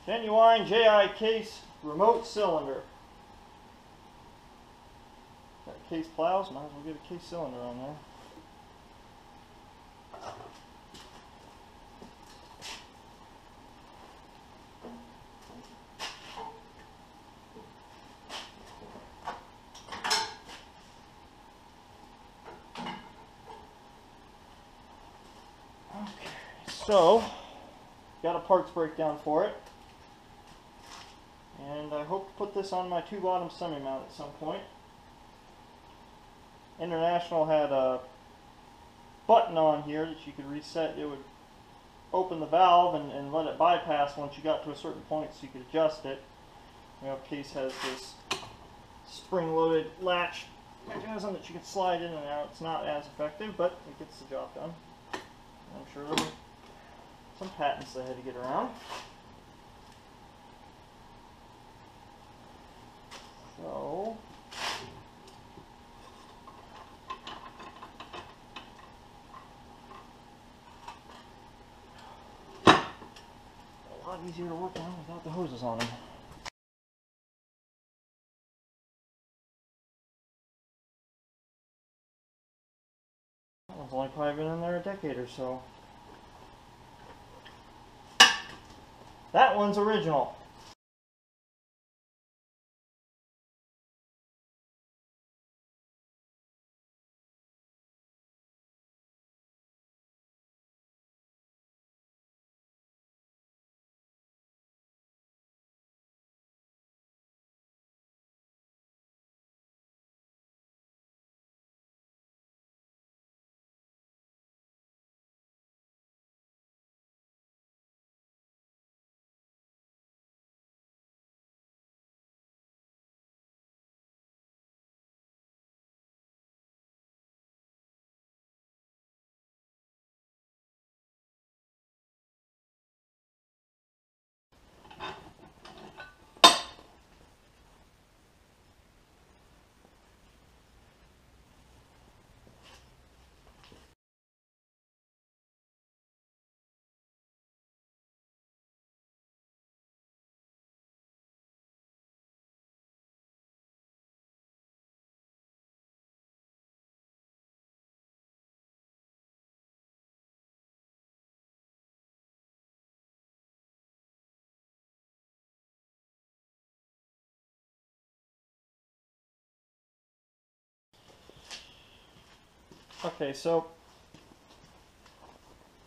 Genuine JI case remote cylinder. Got case plows, might as well get a case cylinder on there. Okay, so got a parts breakdown for it. And I hope to put this on my two-bottom semi-mount at some point. International had a button on here that you could reset. It would open the valve and let it bypass once you got to a certain point so you could adjust it. You know, case has this spring-loaded latch mechanism that you can slide in and out. It's not as effective, but it gets the job done. I'm sure there were some patents they had to get around. So, a lot easier to work on without the hoses on them. That one's only probably been in there a decade or so. That one's original. Okay, so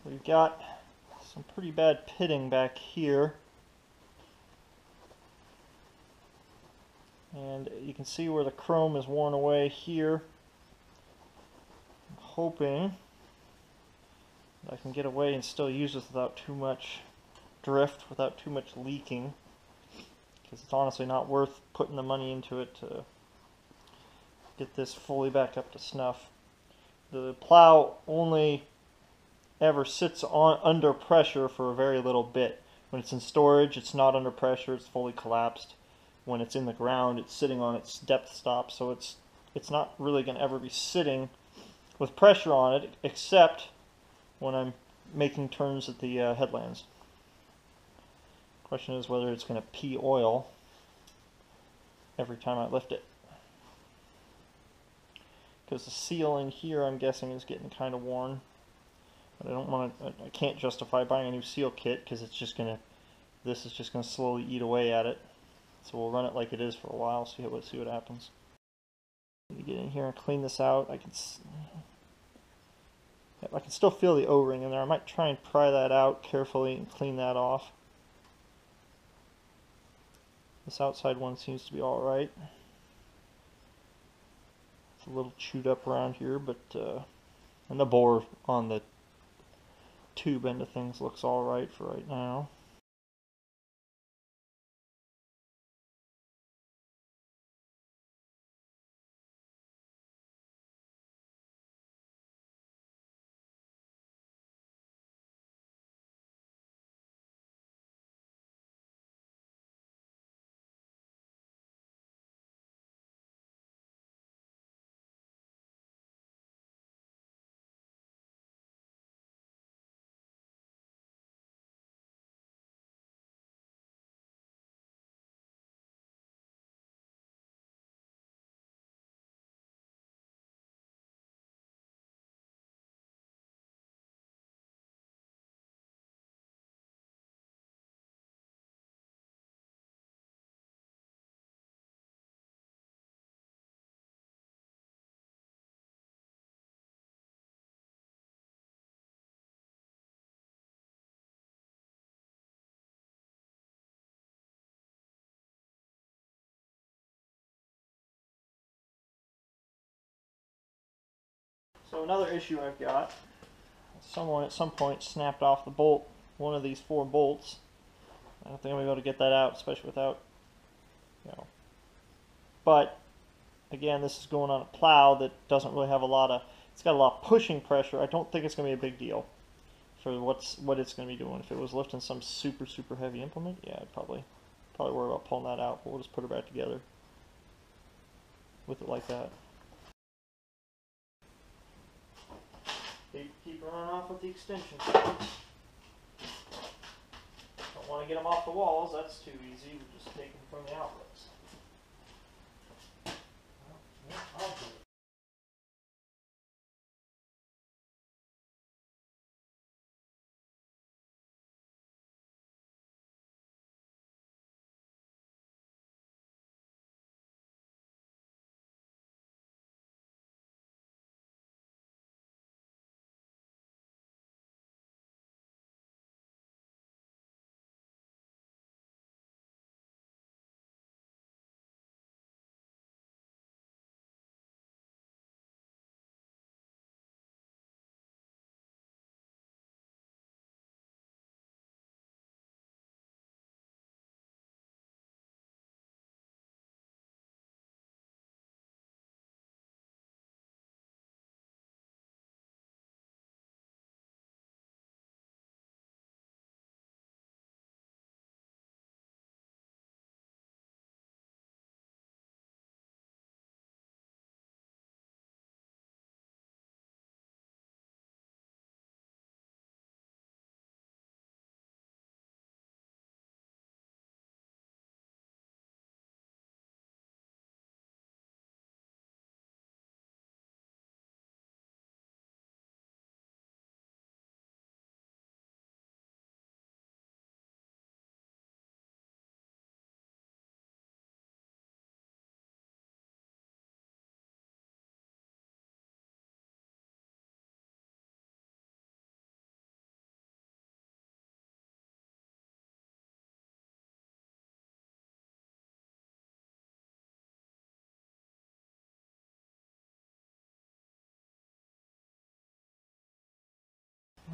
we've got some pretty bad pitting back here. And you can see where the chrome is worn away here. I'm hoping I can get away and still use this without too much drift, without too much leaking. Because it's honestly not worth putting the money into it to get this fully back up to snuff. The plow only ever sits on under pressure for a very little bit. When it's in storage, it's not under pressure, it's fully collapsed. When it's in the ground, it's sitting on its depth stop, so it's not really going to ever be sitting with pressure on it, except when I'm making turns at the headlands. Question is whether it's going to pee oil every time I lift it. Because the seal in here, I'm guessing, is getting kind of worn. But I don't want to. I can't justify buying a new seal kit because it's just gonna. This is just gonna slowly eat away at it. So we'll run it like it is for a while. See what happens. Let me get in here and clean this out. I can still feel the O-ring in there. I might try and pry that out carefully and clean that off. This outside one seems to be all right. It's a little chewed up around here, but and the bore on the tube end of things looks all right for right now. So another issue I've got, someone at some point snapped off the bolt, one of these 4 bolts. I don't think I'm going to be able to get that out, especially without, you know. But, again, this is going on a plow that doesn't really have a lot of, it's got a lot of pushing pressure. I don't think it's going to be a big deal for what it's going to be doing. If it was lifting some super, super heavy implement, yeah, I'd probably worry about pulling that out, but we'll just put it back together with it like that. Keep running off with the extension cords. Don't want to get them off the walls, that's too easy. We just take them from the outlets. Well, I'll do it.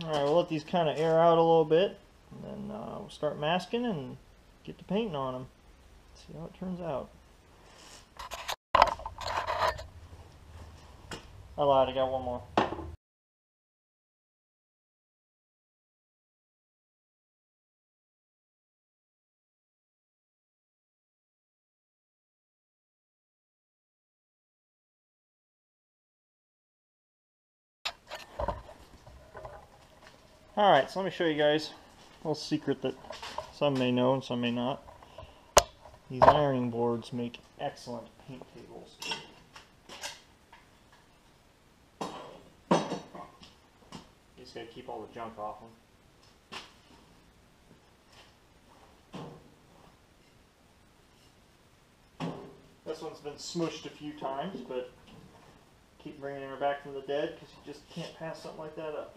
Alright, we'll let these kind of air out a little bit, and then we'll start masking and get to painting on them. See how it turns out. I lied, I got one more. Alright, so let me show you guys a little secret that some may know and some may not. These ironing boards make excellent paint tables. You just gotta keep all the junk off them. This one's been smushed a few times, but keep bringing her back from the dead because you just can't pass something like that up.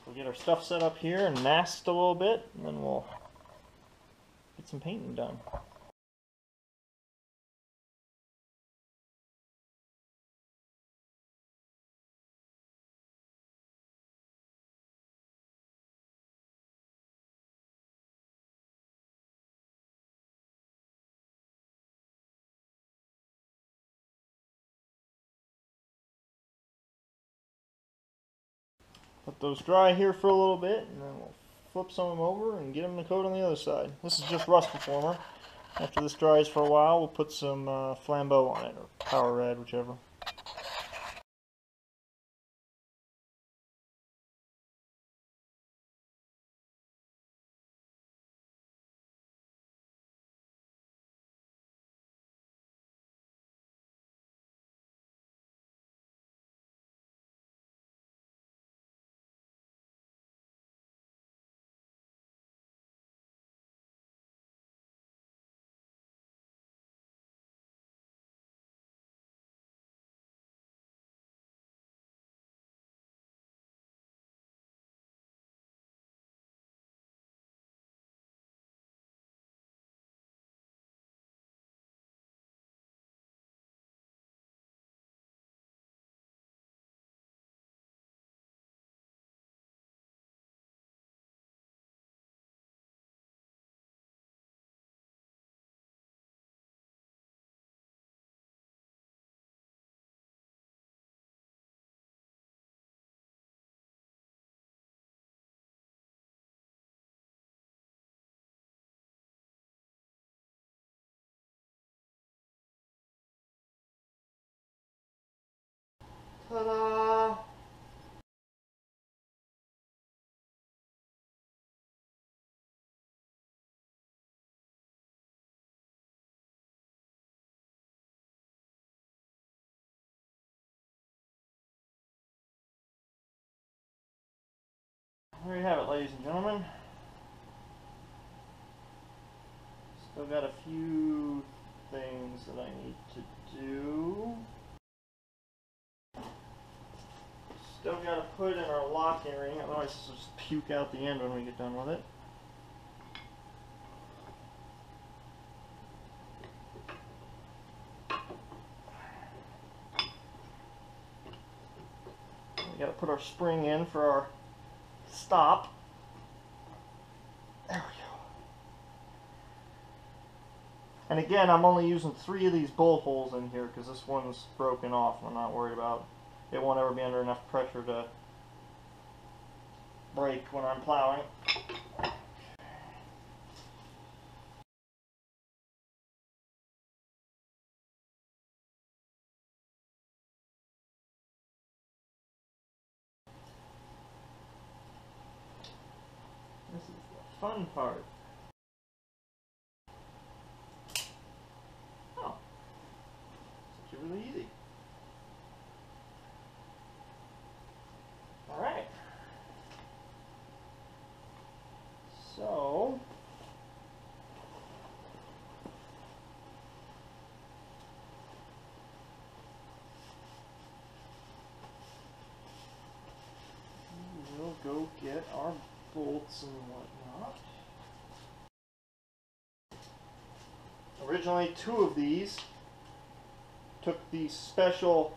We'll get our stuff set up here and masked a little bit, and then we'll get some painting done. Let those dry here for a little bit, and then we'll flip some of them over and get them to coat on the other side. This is just rust reformer. After this dries for a while, we'll put some flambeau on it, or power red, whichever. Ta-da! There you have it, ladies and gentlemen. Still got a few things that I need to do. Still got to put in our locking ring, otherwise this will just puke out the end when we get done with it. We got to put our spring in for our stop. There we go. And again, I'm only using 3 of these bolt holes in here because this one's broken off. I'm not worried about it. It won't ever be under enough pressure to break when I'm plowing. This is the fun part. Oh, it's actually really easy. All right. So, we'll go get our bolts and whatnot. Originally 2 of these. Took these special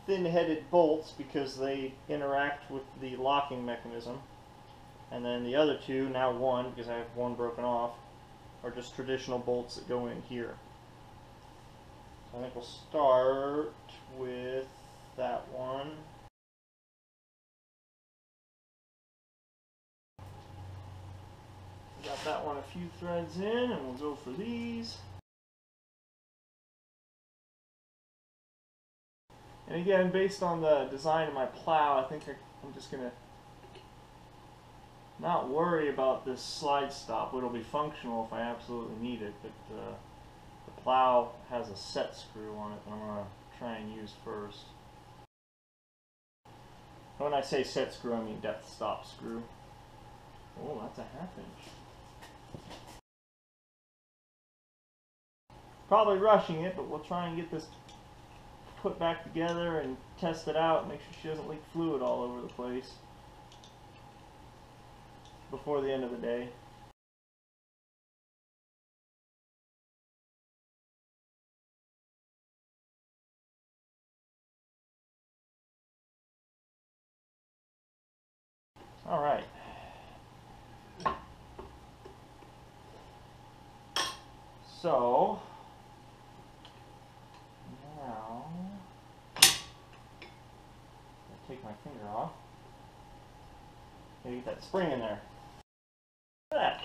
thin-headed bolts because they interact with the locking mechanism. And then the other 2, now 1, because I have 1 broken off, are just traditional bolts that go in here. So I think we'll start with that one. Got that one a few threads in, and we'll go for these. And again, based on the design of my plow, I think I'm just going to not worry about this slide stop. It'll be functional if I absolutely need it, but the plow has a set screw on it that I'm going to try and use first. When I say set screw, I mean depth stop screw. Oh, that's a 1/2 inch. Probably rushing it, but we'll try and get this put back together and test it out, make sure she doesn't leak fluid all over the place before the end of the day. All right. So now I'll take my finger off. Gotta get that spring in there. Look at that.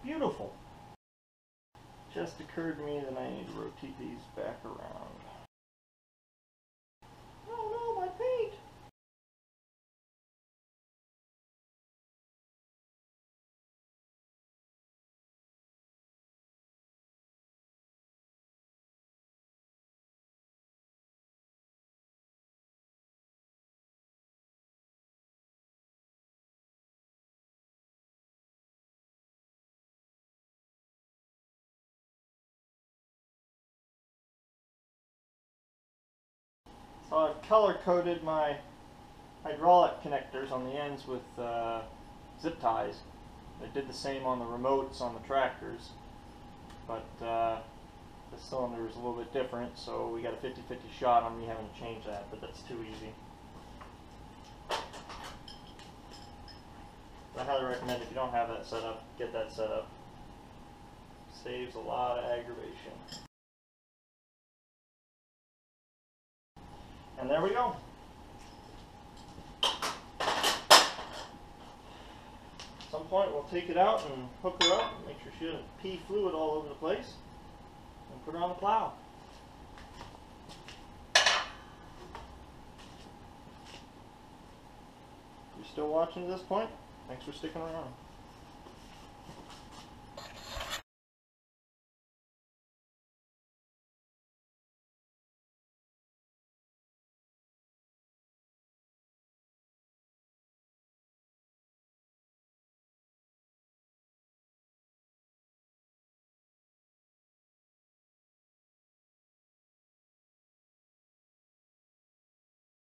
Beautiful. Just occurred to me that I need to rotate these back around. Oh no, my paint! So I've color coded my hydraulic connectors on the ends with zip ties. I did the same on the remotes on the tractors, but the cylinder is a little bit different, so we got a 50-50 shot on me having to change that, but that's too easy. I highly recommend if you don't have that set up, get that set up. Saves a lot of aggravation. And there we go. At some point we'll take it out and hook her up and make sure she doesn't pee fluid all over the place, and put her on the plow. you're still watching at this point, thanks for sticking around.